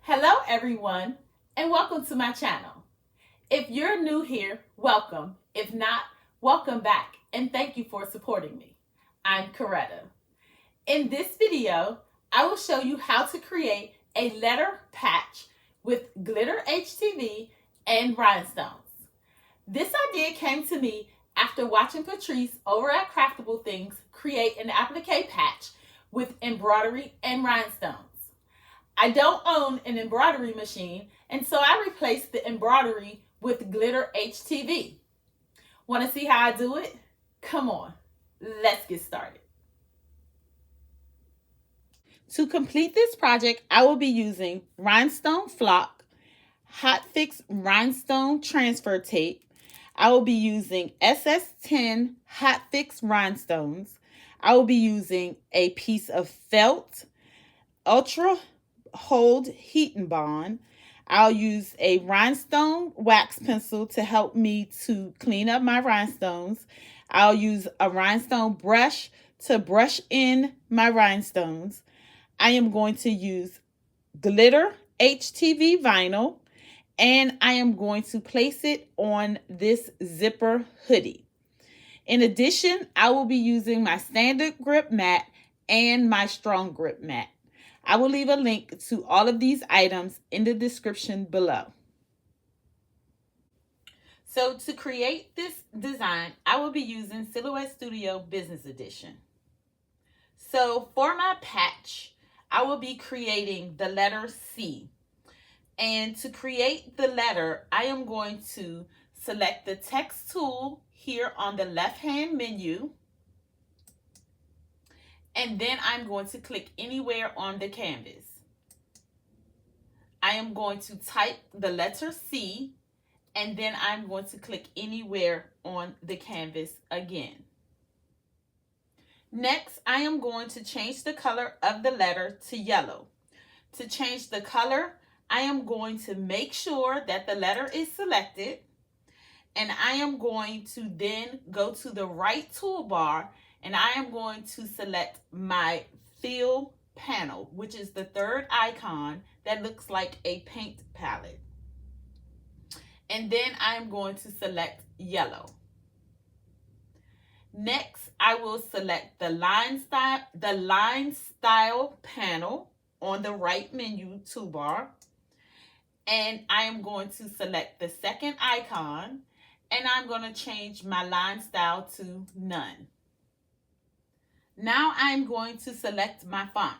Hello everyone and welcome to my channel. If you're new here, welcome. If not, welcome back and thank you for supporting me. I'm Coretta. In this video, I will show you how to create a letter patch with glitter HTV and rhinestones. This idea came to me after watching Patrice over at Craftable Things create an applique patch with embroidery and rhinestones. I don't own an embroidery machine, and so I replaced the embroidery with glitter HTV. Want to see how I do it? Come on, let's get started. To complete this project, I will be using rhinestone flock, Hotfix Rhinestone transfer tape. I will be using SS10 Hotfix Rhinestones. I will be using a piece of felt, ultra hold heat and bond. I'll use a rhinestone wax pencil to help me to clean up my rhinestones. I'll use a rhinestone brush to brush in my rhinestones. I am going to use glitter HTV vinyl, and I am going to place it on this zipper hoodie. In addition, I will be using my standard grip mat and my strong grip mat. I will leave a link to all of these items in the description below. So to create this design, I will be using Silhouette Studio Business Edition. So for my patch, I will be creating the letter C. And to create the letter, I am going to select the text tool here on the left-hand menu. And then I'm going to click anywhere on the canvas. I am going to type the letter C, and then I'm going to click anywhere on the canvas again. Next, I am going to change the color of the letter to yellow. To change the color, I am going to make sure that the letter is selected, and I am going to then go to the right toolbar, and I am going to select my fill panel, which is the third icon that looks like a paint palette. And then I'm going to select yellow. Next, I will select the line style panel on the right menu toolbar. And I am going to select the second icon, and I'm going to change my line style to none. Now I'm going to select my font.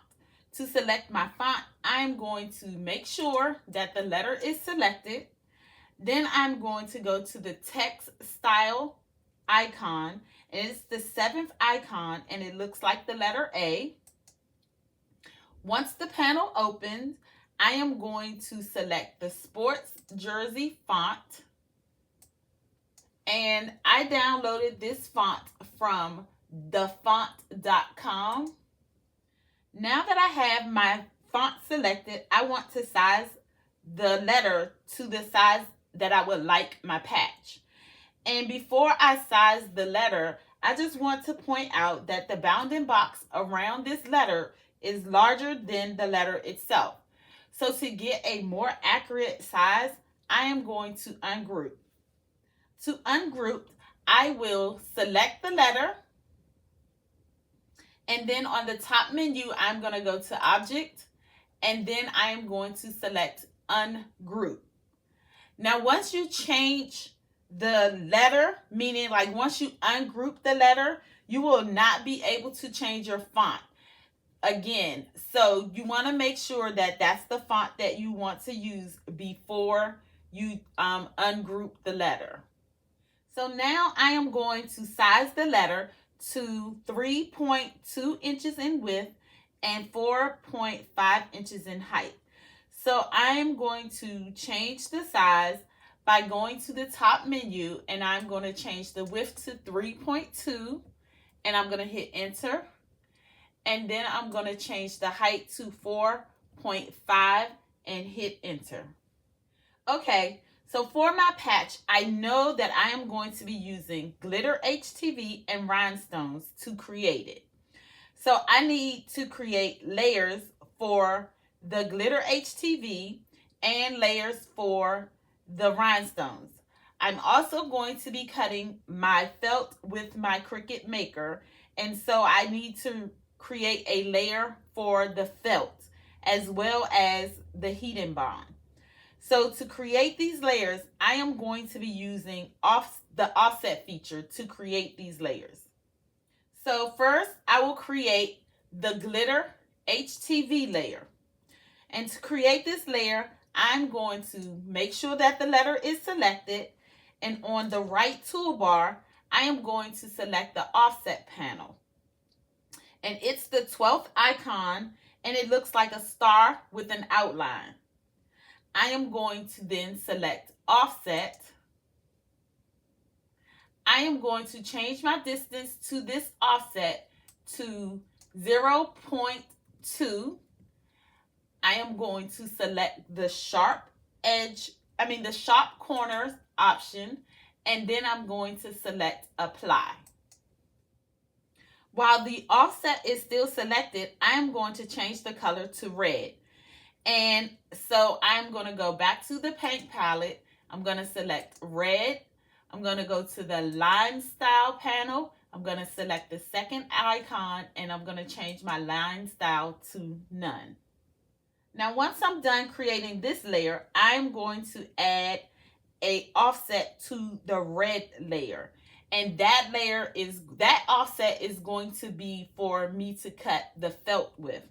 To select my font, I'm going to make sure that the letter is selected. Then I'm going to go to the text style icon, and it's the seventh icon, and it looks like the letter A. Once the panel opens, I am going to select the sports jersey font, and I downloaded this font from thefont.com. Now that I have my font selected, I want to size the letter to the size that I would like my patch. And before I size the letter, I just want to point out that the bounding box around this letter is larger than the letter itself. So to get a more accurate size, I am going to ungroup. To ungroup, I will select the letter, and then on the top menu, I'm going to go to Object, and then I am going to select Ungroup. Now, once you change the letter, meaning like once you ungroup the letter, you will not be able to change your font again. So you want to make sure that that's the font that you want to use before you ungroup the letter. So now I am going to size the letter to 3.2 inches in width and 4.5 inches in height. So I am going to change the size by going to the top menu, and I'm going to change the width to 3.2, and I'm going to hit enter. And then I'm going to change the height to 4.5 and hit enter. Okay. So for my patch, I know that I am going to be using glitter HTV and rhinestones to create it. So I need to create layers for the glitter HTV and layers for the rhinestones. I'm also going to be cutting my felt with my Cricut Maker, and so I need to create a layer for the felt as well as the heat and bond. So to create these layers, I am going to be using the offset feature to create these layers. So first, I will create the glitter HTV layer. And to create this layer, I'm going to make sure that the letter is selected. And on the right toolbar, I am going to select the offset panel. And it's the 12th icon, and it looks like a star with an outline. I am going to then select offset. I am going to change my distance to this offset to 0.2. I am going to select the sharp corners option, and then I'm going to select apply. While the offset is still selected, I am going to change the color to red. And so I'm going to go back to the paint palette. I'm going to select red. I'm going to go to the line style panel. I'm going to select the second icon, and I'm going to change my line style to none. Now, once I'm done creating this layer, I'm going to add a offset to the red layer. And that offset is going to be for me to cut the felt with.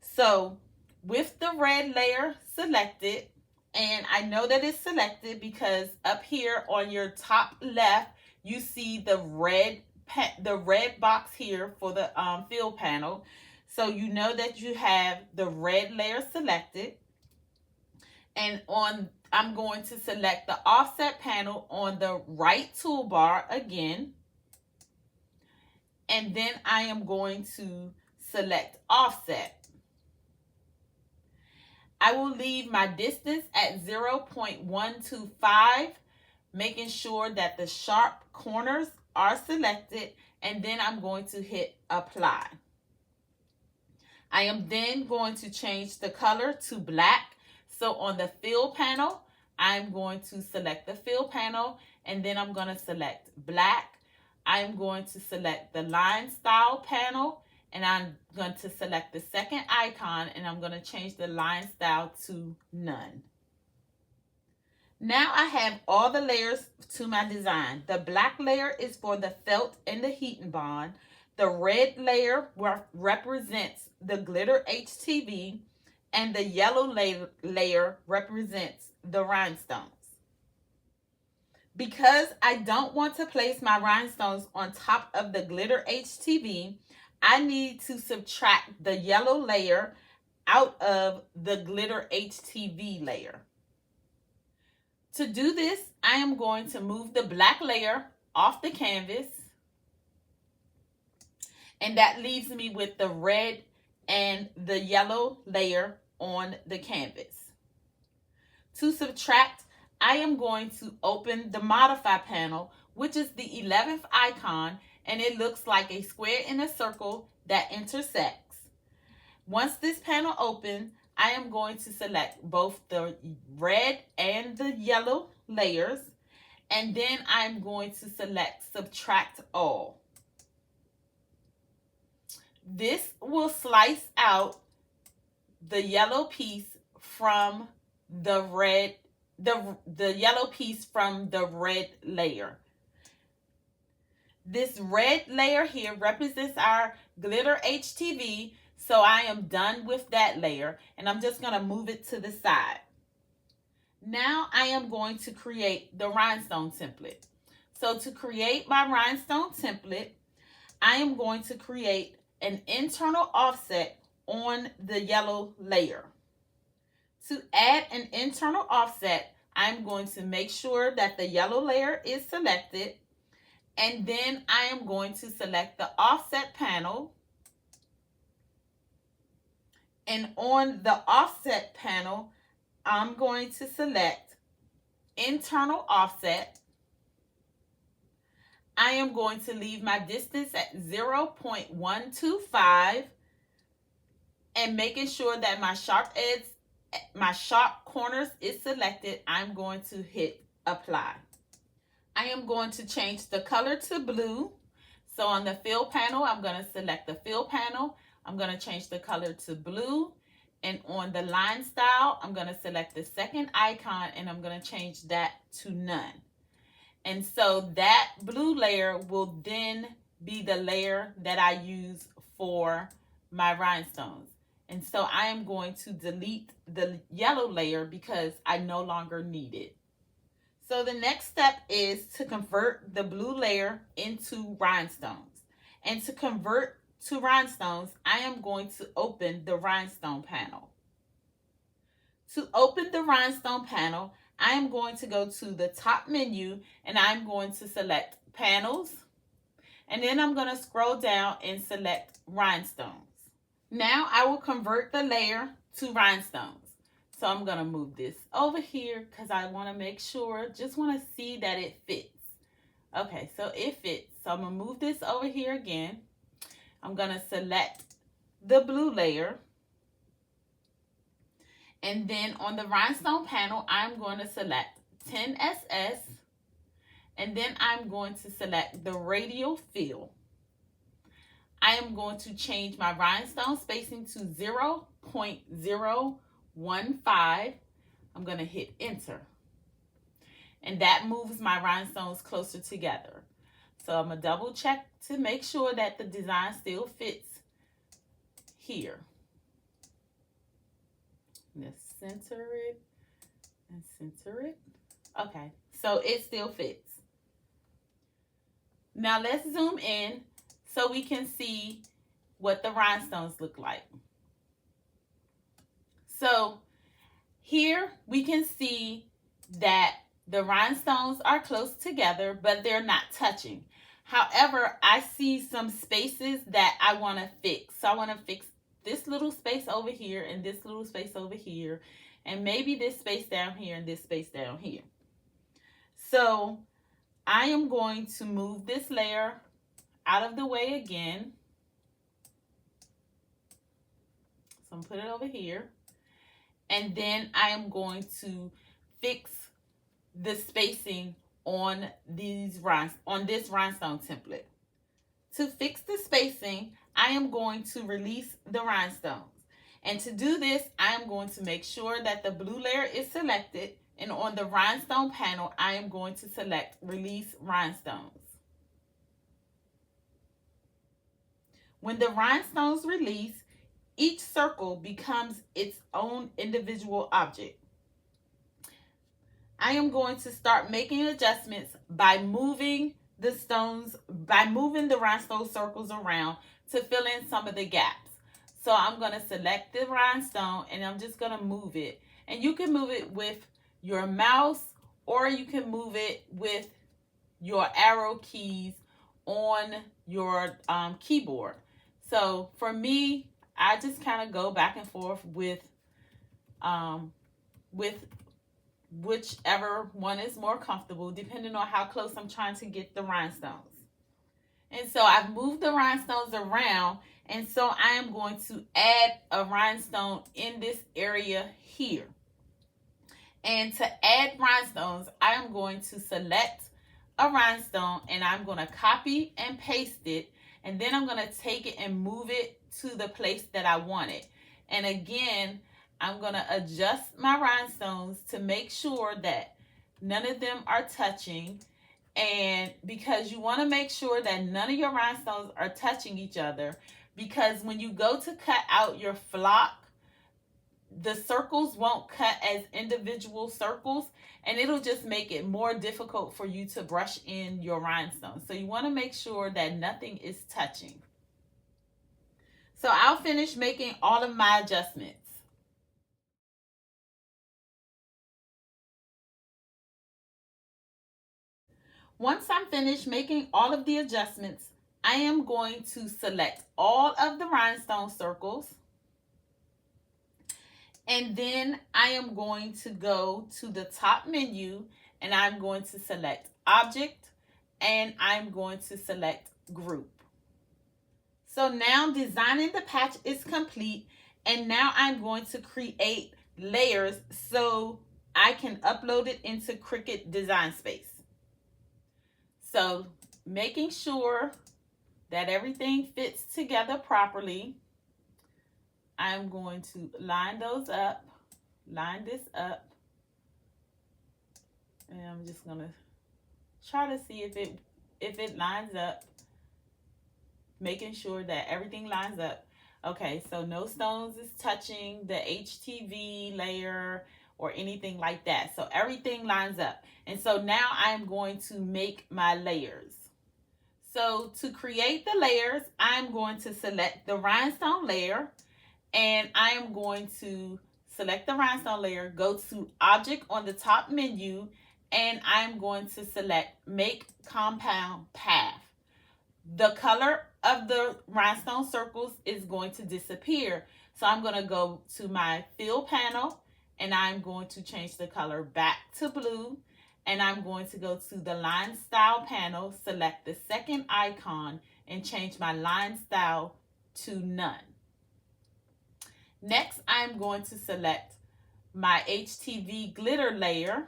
So with the red layer selected, and I know that it's selected because up here on your top left, you see the red box here for the fill panel. So you know that you have the red layer selected. And I'm going to select the offset panel on the right toolbar again. And then I am going to select offset. I will leave my distance at 0.125, making sure that the sharp corners are selected, and then I'm going to hit apply. I am then going to change the color to black. So on the fill panel, I'm going to select the fill panel, and then I'm going to select black. I'm going to select the line style panel, and I'm going to select the second icon, and I'm going to change the line style to none. Now I have all the layers to my design. The black layer is for the felt and the heat and bond. The red layer represents the glitter HTV, and the yellow layer represents the rhinestones. Because I don't want to place my rhinestones on top of the glitter HTV, I need to subtract the yellow layer out of the glitter HTV layer. To do this, I am going to move the black layer off the canvas, and that leaves me with the red and the yellow layer on the canvas. To subtract, I am going to open the modify panel, which is the 11th icon, and it looks like a square in a circle that intersects. Once this panel opens, I am going to select both the red and the yellow layers, and then I'm going to select subtract all. This will slice out the yellow piece from the red, the yellow piece from the red layer. This red layer here represents our glitter HTV, so I am done with that layer, and I'm just going to move it to the side. Now I am going to create the rhinestone template. So to create my rhinestone template, I am going to create an internal offset on the yellow layer. To add an internal offset, I'm going to make sure that the yellow layer is selected, and then I am going to select the offset panel. And on the offset panel, I'm going to select internal offset. I am going to leave my distance at 0.125, and making sure that my sharp edges, my sharp corners is selected, I'm going to hit apply. I am going to change the color to blue. So on the fill panel, I'm going to select the fill panel. I'm going to change the color to blue. And on the line style, I'm going to select the second icon and I'm going to change that to none. And so that blue layer will then be the layer that I use for my rhinestones. And so I am going to delete the yellow layer because I no longer need it. So the next step is to convert the blue layer into rhinestones. And to convert to rhinestones, I am going to open the rhinestone panel. To open the rhinestone panel, I am going to go to the top menu and I'm going to select panels. And then I'm going to scroll down and select rhinestones. Now I will convert the layer to rhinestones. So I'm going to move this over here because I want to make sure, just want to see that it fits. Okay, so it fits. So I'm going to move this over here again. I'm going to select the blue layer. And then on the rhinestone panel, I'm going to select 10SS. And then I'm going to select the radial fill. I am going to change my rhinestone spacing to 0.015. I'm going to hit enter. And that moves my rhinestones closer together. So I'm going to double check to make sure that the design still fits here. Let's center it and center it. Okay, so it still fits. Now let's zoom in so we can see what the rhinestones look like. So here we can see that the rhinestones are close together, but they're not touching. However, I see some spaces that I want to fix. So I want to fix this little space over here and this little space over here, and maybe this space down here and this space down here. So I am going to move this layer out of the way again. So I'm put it over here. And then I am going to fix the spacing on this rhinestone template. To fix the spacing, I am going to release the rhinestones. And to do this, I am going to make sure that the blue layer is selected. And on the rhinestone panel, I am going to select release rhinestones. When the rhinestones release, each circle becomes its own individual object. I am going to start making adjustments by moving the rhinestone circles around to fill in some of the gaps. So I'm going to select the rhinestone and I'm just going to move it. And you can move it with your mouse or you can move it with your arrow keys on your keyboard. So for me, I just kind of go back and forth with whichever one is more comfortable, depending on how close I'm trying to get the rhinestones. And so I've moved the rhinestones around, and so I am going to add a rhinestone in this area here. And to add rhinestones, I am going to select a rhinestone and I'm going to copy and paste it, and then I'm going to take it and move it to the place that I want it. And again, I'm going to adjust my rhinestones to make sure that none of them are touching. And because you want to make sure that none of your rhinestones are touching each other, because when you go to cut out your flock, the circles won't cut as individual circles, and it'll just make it more difficult for you to brush in your rhinestones. So you want to make sure that nothing is touching. So I'll finish making all of my adjustments. Once I'm finished making all of the adjustments, I am going to select all of the rhinestone circles. And then I am going to go to the top menu and I'm going to select Object and I'm going to select Group. So now designing the patch is complete And now I'm going to create layers so I can upload it into Cricut Design Space. So making sure that everything fits together properly, I'm going to line those up, line this up, and I'm just going to try to see if it lines up, making sure that everything lines up. Okay, so no stones is touching the HTV layer or anything like that. So everything lines up. And so now I'm going to make my layers. So to create the layers, I'm going to select the rhinestone layer, and I am going to select the rhinestone layer, go to Object on the top menu, and I'm going to select Make Compound Path. The color of the rhinestone circles is going to disappear. So I'm going to go to my fill panel, and I'm going to change the color back to blue. And I'm going to go to the line style panel, select the second icon, and change my line style to none. Next, I'm going to select my HTV glitter layer,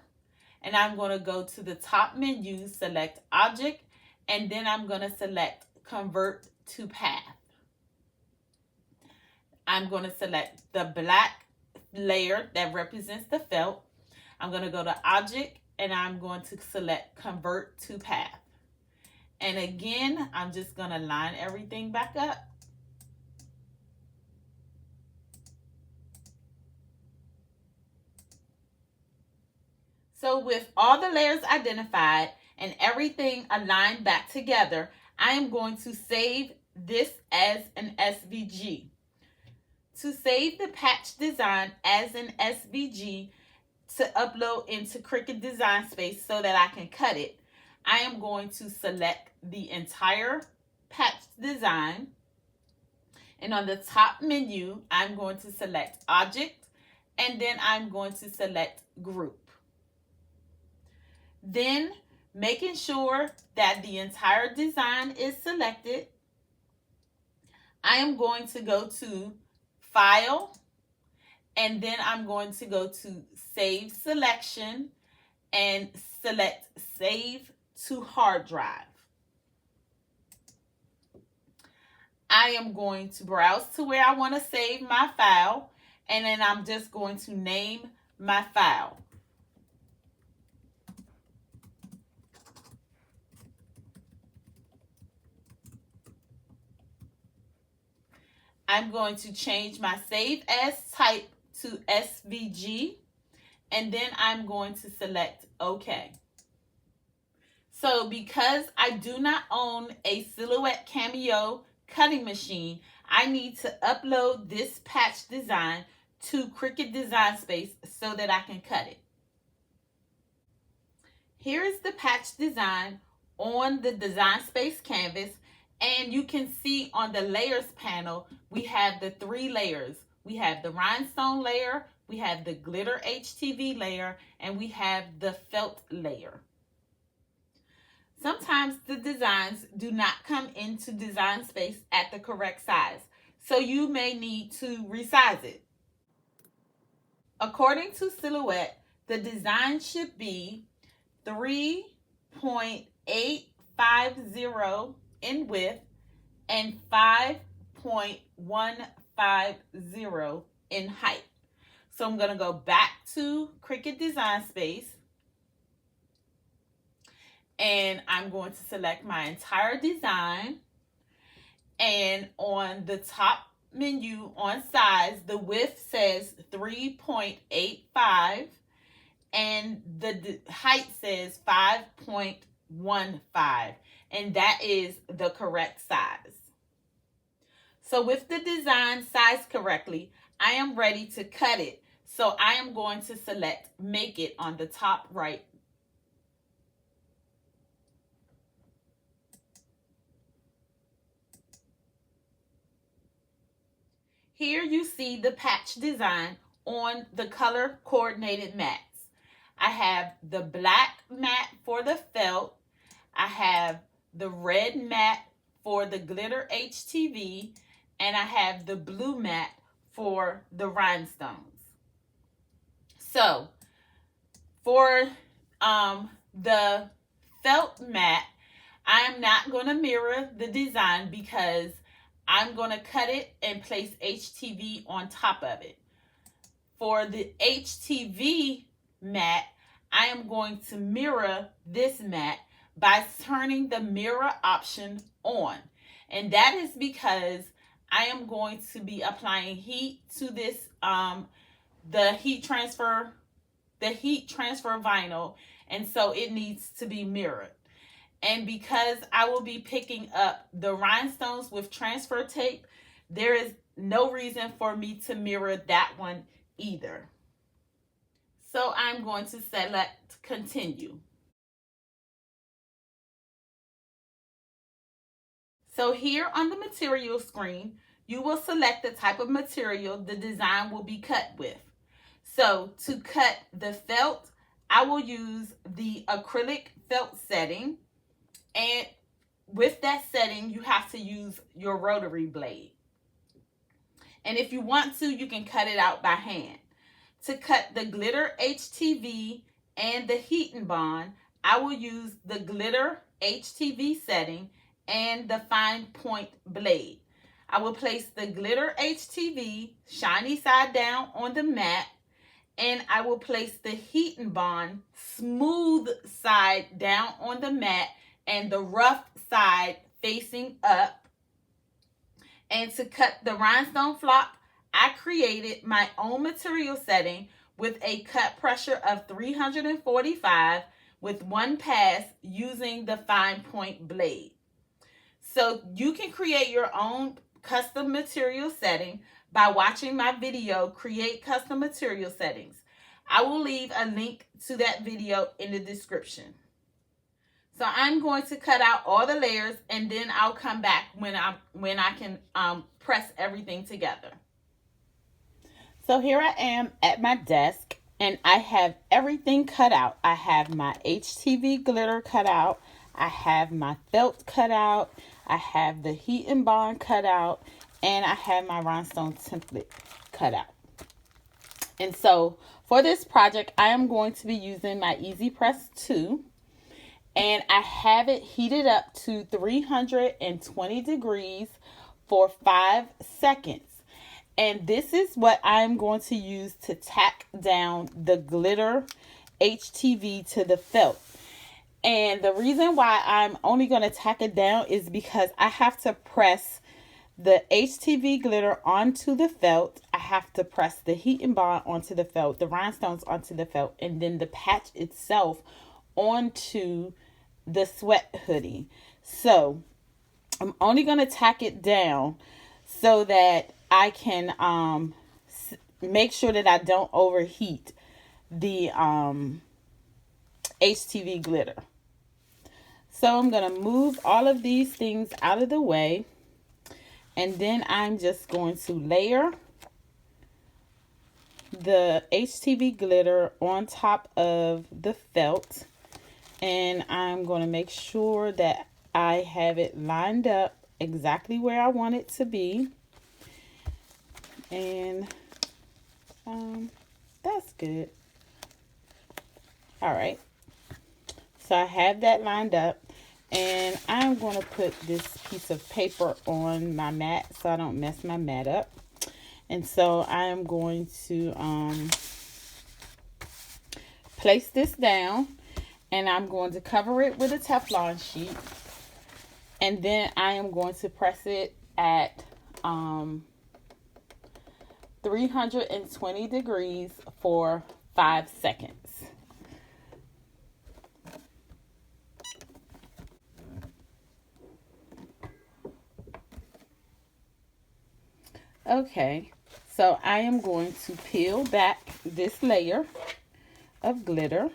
and I'm going to go to the top menu, select Object, and then I'm going to select Convert to Path. I'm going to select the black layer that represents the felt. I'm going to go to Object, and I'm going to select Convert to Path. And again, I'm just going to line everything back up. So with all the layers identified and everything aligned back together, I am going to save this as an SVG. To save the patch design as an SVG to upload into Cricut Design Space so that I can cut it, I am going to select the entire patch design. And on the top menu, I'm going to select Object, and then I'm going to select Group. Then, making sure that the entire design is selected, I am going to go to File, and then I'm going to go to Save Selection and select Save to Hard Drive. I am going to browse to where I want to save my file, and then I'm just going to name my file. I'm going to change my Save As type to SVG, and then I'm going to select OK. So because I do not own a Silhouette Cameo cutting machine, I need to upload this patch design to Cricut Design Space so that I can cut it. Here is the patch design on the Design Space canvas, and you can see on the layers panel, we have the 3 layers. We have the rhinestone layer, we have the glitter HTV layer, and we have the felt layer. Sometimes the designs do not come into Design Space at the correct size, so you may need to resize it. According to Silhouette, the design should be 3.850 in width and 5.150 in height. So I'm going to go back to Cricut Design Space, and I'm going to select my entire design, and on the top menu on size, the width says 3.85 and the height says 5.15, and that is the correct size. So with the design sized correctly, I am ready to cut it. So I am going to select Make It on the top right. Here you see the patch design on the color coordinated mats. I have the black mat for the felt. I have the red mat for the glitter HTV. And I have the blue mat for the rhinestones. So for the felt mat, I am not going to mirror the design because I'm going to cut it and place HTV on top of it. For the HTV mat, I am going to mirror this mat by turning the mirror option on. And that is because I am going to be applying heat to this, the heat transfer vinyl, and so it needs to be mirrored. And because I will be picking up the rhinestones with transfer tape, there is no reason for me to mirror that one either. So I'm going to select continue. So here on the material screen, you will select the type of material the design will be cut with. So to cut the felt, I will use the acrylic felt setting. And with that setting, you have to use your rotary blade. And if you want to, you can cut it out by hand. To cut the glitter HTV and the heat and bond, I will use the glitter HTV setting and the fine point blade. I will place the glitter HTV shiny side down on the mat, and I will place the heat and bond smooth side down on the mat and the rough side facing up. And to cut the rhinestone flock, I created my own material setting with a cut pressure of 345 with one pass using the fine point blade. So you can create your own custom material setting by watching my video, Create Custom Material Settings. I will leave a link to that video in the description. So I'm going to cut out all the layers, and then I'll come back when I can press everything together. So here I am at my desk, and I have everything cut out. I have my HTV glitter cut out. I have my felt cut out. I have the heat and bond cut out, and I have my rhinestone template cut out. And so for this project, I am going to be using my Easy Press 2. And I have it heated up to 320 degrees for 5 seconds. And this is what I'm going to use to tack down the glitter HTV to the felt. And the reason why I'm only going to tack it down is because I have to press the HTV glitter onto the felt. I have to press the heat and bond onto the felt, the rhinestones onto the felt, and then the patch itself onto the sweat hoodie. So I'm only going to tack it down so that I can make sure that I don't overheat the HTV glitter. So I'm going to move all of these things out of the way, and then I'm just going to layer the HTV glitter on top of the felt. And I'm going to make sure that I have it lined up exactly where I want it to be. And that's good. All right. So I have that lined up. And I'm going to put this piece of paper on my mat so I don't mess my mat up. And so I am going to place this down. And I'm going to cover it with a Teflon sheet. And then I am going to press it at 320 degrees for 5 seconds. Okay, so I am going to peel back this layer of glitter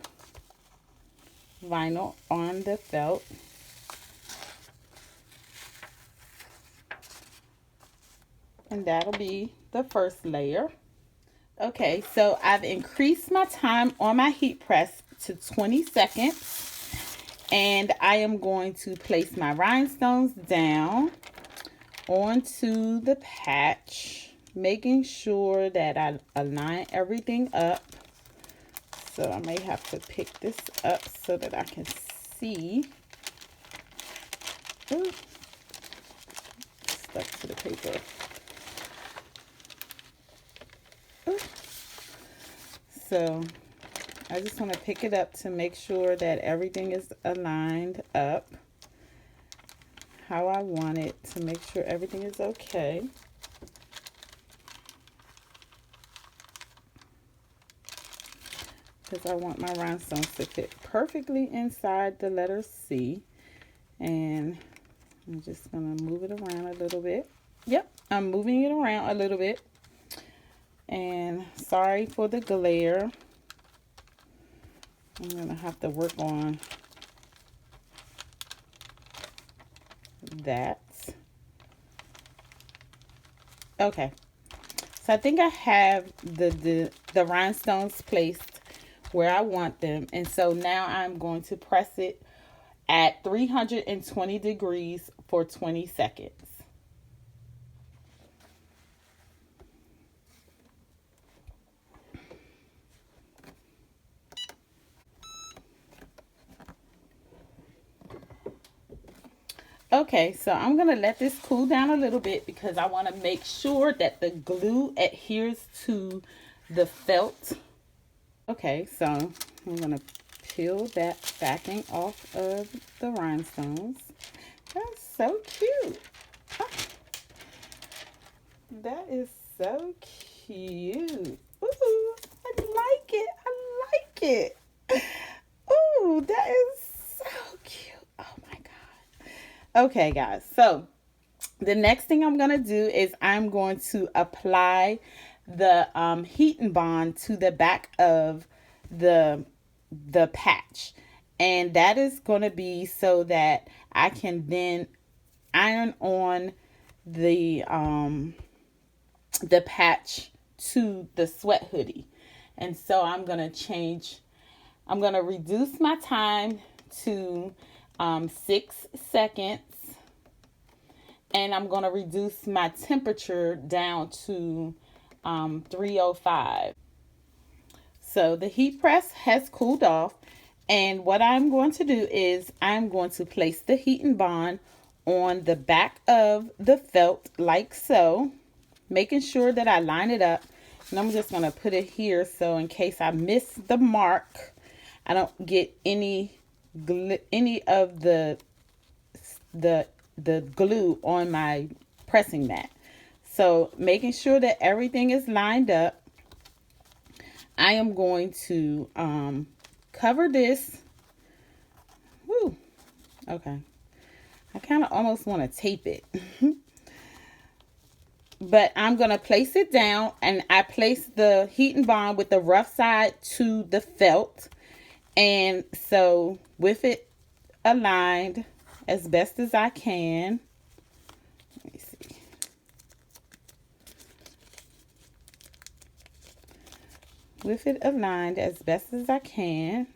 vinyl on the felt. And that'll be the first layer. Okay, so I've increased my time on my heat press to 20 seconds. And I am going to place my rhinestones down onto the patch making sure that I align everything up. So I may have to pick this up so that I can see. Ooh, stuck to the paper. Ooh. So I just want to pick it up to make sure that everything is aligned up how I want it, to make sure everything is okay. Because I want my rhinestones to fit perfectly inside the letter C. And I'm just going to move it around a little bit. Yep, I'm moving it around a little bit. And sorry for the glare. I'm going to have to work on that. Okay. So I think I have the rhinestones placed where I want them. And so now I'm going to press it at 320 degrees for 20 seconds. Okay, so I'm going to let this cool down a little bit because I want to make sure that the glue adheres to the felt. Okay, so I'm going to peel that backing off of the rhinestones. That's so cute. Oh, that is so cute. Ooh, I like it. I like it. Ooh, that is so cute. Oh my God. Okay, guys. So the next thing I'm going to do is I'm going to apply the heat and bond to the back of the patch, and that is going to be so that I can then iron on the patch to the sweat hoodie. And so I'm going to reduce my time to 6 seconds, and I'm going to reduce my temperature down to 305. So the heat press has cooled off, and what I'm going to do is I'm going to place the heat and bond on the back of the felt like so, making sure that I line it up. And I'm just going to put it here so in case I miss the mark, I don't get any of the glue on my pressing mat. So making sure that everything is lined up, I am going to cover this. Woo. Okay. I kind of almost want to tape it. But I'm going to place it down, and I place the heat and bond with the rough side to the felt. And so with it aligned as best as I can. Let me see. With it aligned as best as I can,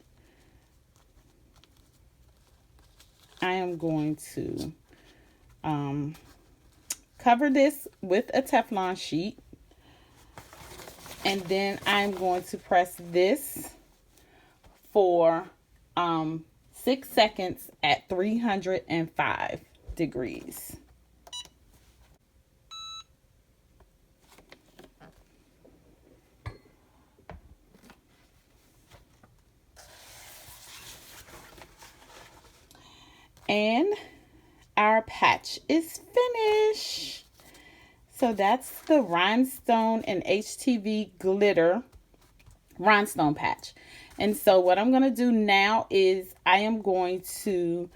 I am going to cover this with a Teflon sheet, and then I'm going to press this for 6 seconds at 305 degrees. And our patch is finished. So that's the rhinestone and HTV glitter rhinestone patch. And so what I'm going to do now is I am going to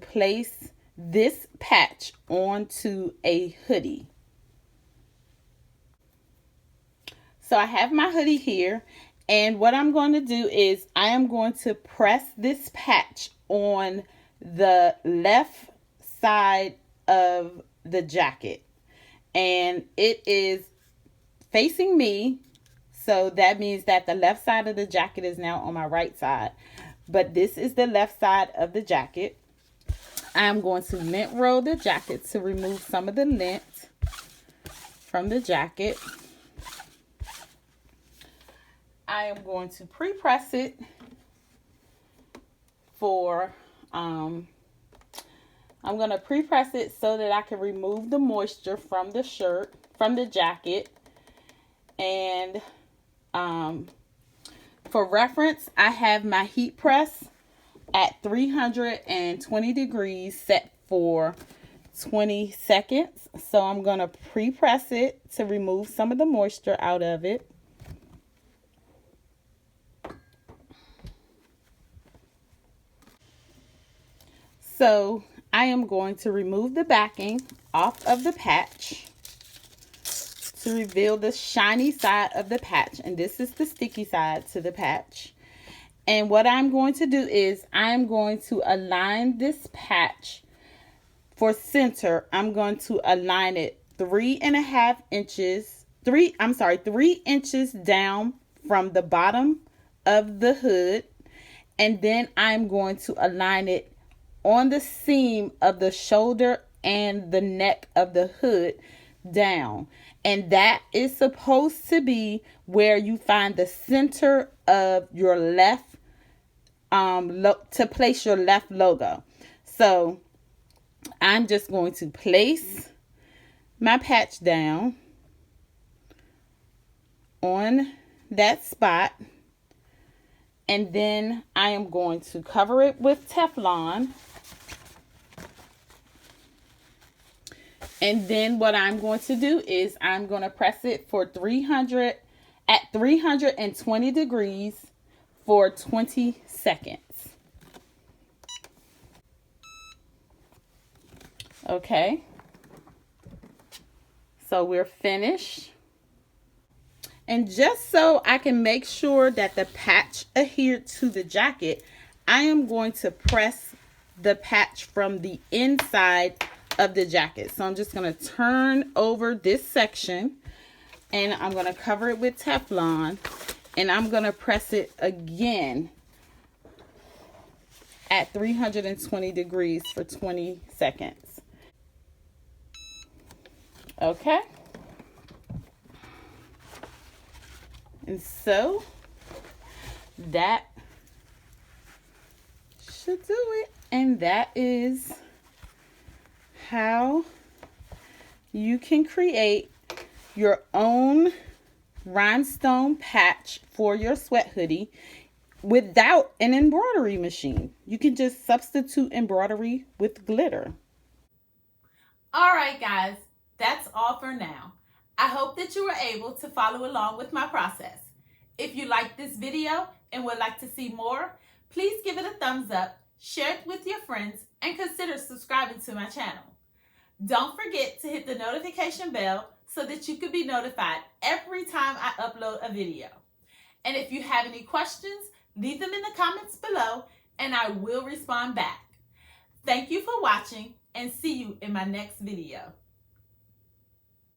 place this patch onto a hoodie. So I have my hoodie here, and what I'm going to do is I am going to press this patch on the left side of the jacket, and it is facing me. So that means that the left side of the jacket is now on my right side, but this is the left side of the jacket. I'm going to lint roll the jacket to remove some of the lint. from the jacket. I am going to pre-press it for, I'm going to pre-press it so that I can remove the moisture from the shirt, from the jacket. And for reference, I have my heat press at 320 degrees set for 20 seconds. So I'm going to pre-press it to remove some of the moisture out of it. So I am going to remove the backing off of the patch to reveal the shiny side of the patch. And this is the sticky side to the patch. And what I'm going to do is I'm going to align this patch for center. I'm going to align it 3.5 inches, 3 inches down from the bottom of the hood. And then I'm going to align it on the seam of the shoulder and the neck of the hood down. And that is supposed to be where you find the center of your left, to place your left logo. So I'm just going to place my patch down on that spot. And then I am going to cover it with Teflon. And then what I'm going to do is I'm going to press it for 320 degrees for 20 seconds. Okay. So we're finished. And just so I can make sure that the patch adhered to the jacket, I am going to press the patch from the inside of the jacket. So I'm just going to turn over this section and I'm going to cover it with Teflon, and I'm going to press it again at 320 degrees for 20 seconds. Okay. And so that should do it. And that is how you can create your own rhinestone patch for your sweat hoodie without an embroidery machine. You can just substitute embroidery with glitter. All right, guys, that's all for now. I hope that you were able to follow along with my process. If you liked this video and would like to see more, please give it a thumbs up, share it with your friends, and consider subscribing to my channel. Don't forget to hit the notification bell so that you can be notified every time I upload a video. And if you have any questions, leave them in the comments below and I will respond back. Thank you for watching and see you in my next video.